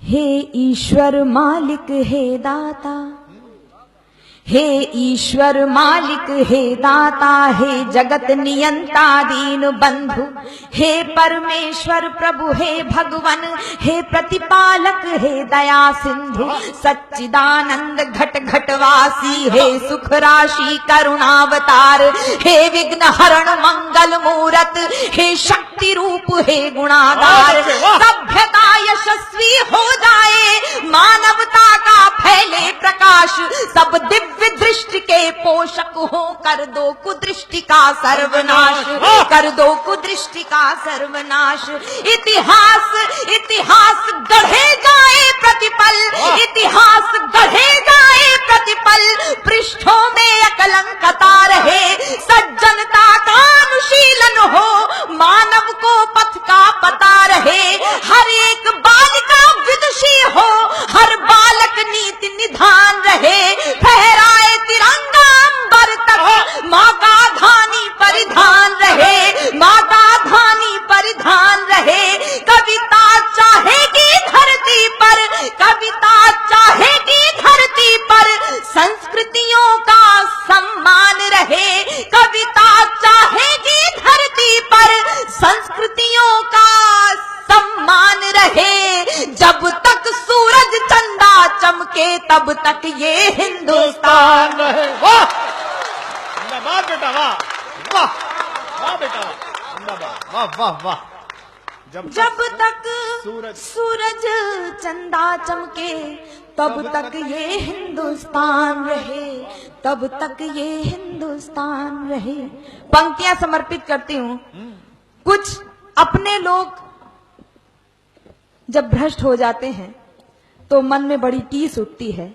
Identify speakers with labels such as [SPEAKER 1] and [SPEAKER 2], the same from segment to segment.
[SPEAKER 1] हे ईश्वर मालिक हे दाता, हे ईश्वर मालिक हे दाता, हे जगत नियंता दीन बंधु, हे परमेश्वर प्रभु हे भगवन, हे प्रतिपालक हे दया सिंधु, सच्चिदानंद घट घटवासी, हे सुख राशि करुणावतार, हे विघ्न हरण मंगल मूरत, हे शक्ति रूप हे गुणागार। सभ्यता यशस्वी हो जाए, मानवता का फैले प्रकाश, सब दिव्य दृष्टि के पोषक हो, कर दो कुदृष्टि का सर्वनाश, कर दो कुदृष्टि का सर्वनाश। इतिहास इतिहास गढ़े जाए प्रतिपल, इतिहास गढ़े जाए प्रतिपल, पृष्ठों में अकलंकता रहे, सज्जनता का अनुशीलन हो, मानव को पथ का पता रहे, हर एक बालिका विदुषी हो, हर बालक नीति निधान रहे, फहराए तिरंगा अंबर तक, माता धानी परिधान रहे, माता धानी परिधान रहे। कविता चाहेगी धरती पर, कविता चाहेगी धरती पर, संस्कृतियों का सम्मान रहे, कविता चाहेगी धरती पर, संस्कृतियों का सम्मान रहे। जब तक सूरज चंदा चमके तब तक ये हिंदुस्तान रहे।
[SPEAKER 2] वाह जिंदाबाद बेटा, वाह वाह वाह बेटा, जिंदाबाद, वाह वाह वाह।
[SPEAKER 1] जब तक सूरज चंदा चमके तब तक ये हिंदुस्तान रहे, तब तक ये हिंदुस्तान रहे। पंक्तियां समर्पित करती हूँ। कुछ अपने लोग जब भ्रष्ट हो जाते हैं तो मन में बड़ी टीस उठती है,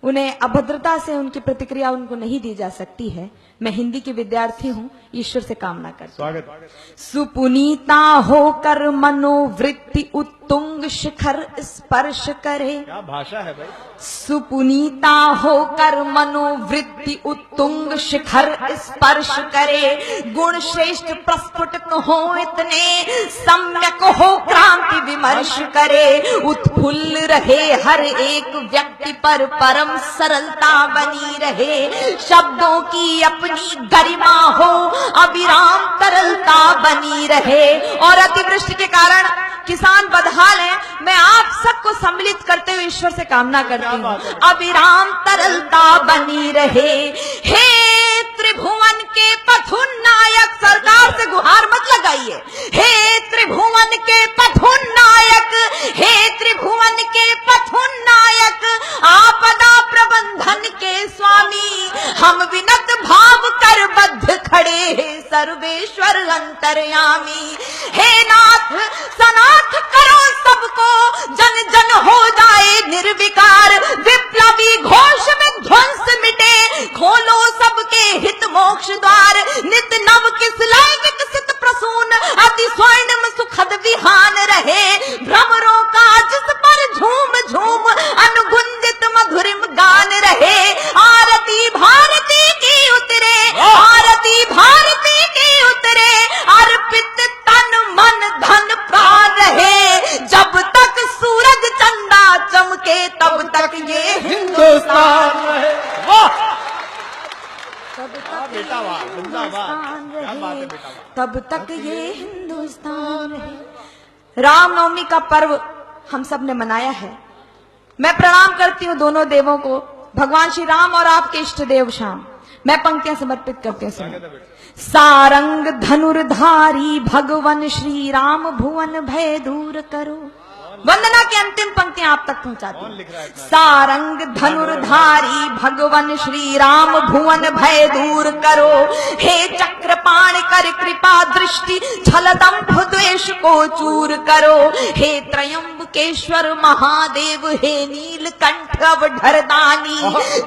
[SPEAKER 1] उन्हें अभद्रता से उनकी प्रतिक्रिया उनको नहीं दी जा सकती है। मैं हिंदी की विद्यार्थी हूँ, ईश्वर से कामना करती हूँ।
[SPEAKER 2] स्वागत।
[SPEAKER 1] सुपुनीता होकर मनोवृत्ति उत्तुंग शिखर स्पर्श करे,
[SPEAKER 2] क्या भाषा है भाई।
[SPEAKER 1] सुपुनीता होकर मनोवृत्ति उत्तुंग शिखर स्पर्श करे, गुण श्रेष्ठ प्रस्फुटित हो इतने, सम्यक हो क्रांति विमर्श करे, उत्फुल्ल रहे हर एक व्यक्ति पर परम सरलता बनी रहे, शब्दों की अपनी गरिमा हो, अविराम तरलता बनी रहे। और अतिवृष्टि के कारण किसान बदहाल हैं, मैं आप सबको सम्मिलित करते हुए ईश्वर से कामना करती हूँ, अविराम तरलता बनी रहे। हे त्रिभुवन के पथुनायक, सरकार से गुहार मत लगाइए, हे त्रिभुवन के पथुनायक, हे त्रिभुवन के पथुनायक, आपदा प्रबंधन के स्वामी, हम विनत भाव कर बद्ध खड़े हैं सर्वेश्वर अंतर्यामी। हे नाथ सनाथ करो सबको, जन जन हो जाए निर्विकार, विप्लवी घोष में ध्वंस मिटे, खोलो सबके हित मोक्ष द्वार, नित नव किसलय विकसित प्रसून, अति स्वर्णिम सुखद विहान रहे, भ्रमरों का जिस पर झूम झूम अनुगुंजित मधुरिम गान रहे। आरती भारती की उतरे, आरती भारती की उतरे, अर्पित तन मन धन प्राण रहे, जब तक सूरज चंदा चमके तब तक ये हिंदुस्तान रहे।
[SPEAKER 2] वाह
[SPEAKER 1] तब तक
[SPEAKER 2] बेटा, वाह जिंदाबाद, क्या बात है बेटा,
[SPEAKER 1] तब तक ये हिंदुस्तान रहे। रामनवमी का पर्व हम सब ने मनाया है। मैं प्रणाम करती हूँ दोनों देवों को, भगवान श्री राम और आपके इष्ट देव श्याम। मैं पंक्तियां समर्पित करती हूँ। सारंग धनुर्धारी भगवन श्री राम, भुवन भय दूर करो। वंदना की अंतिम पंक्तियां आप तक पहुंचाती हूं। सारंग धनुर्धारी भगवन श्री राम, भुवन भय दूर करो, हे चक्रपाण कर कृपा दृष्टि, छल दंभ द्वेष को चूर करो, हे त्रयंबकेश्वर महादेव, हे नीलकंठ अवधरदानी,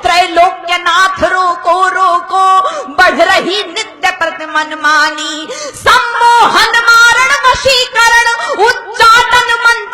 [SPEAKER 1] त्रैलोक्यनाथ रोको रोको, बढ़ रही नित्य प्रतिमन मानी, सम्मोहन मारण वशीकरण, उच्चाटन मंत्र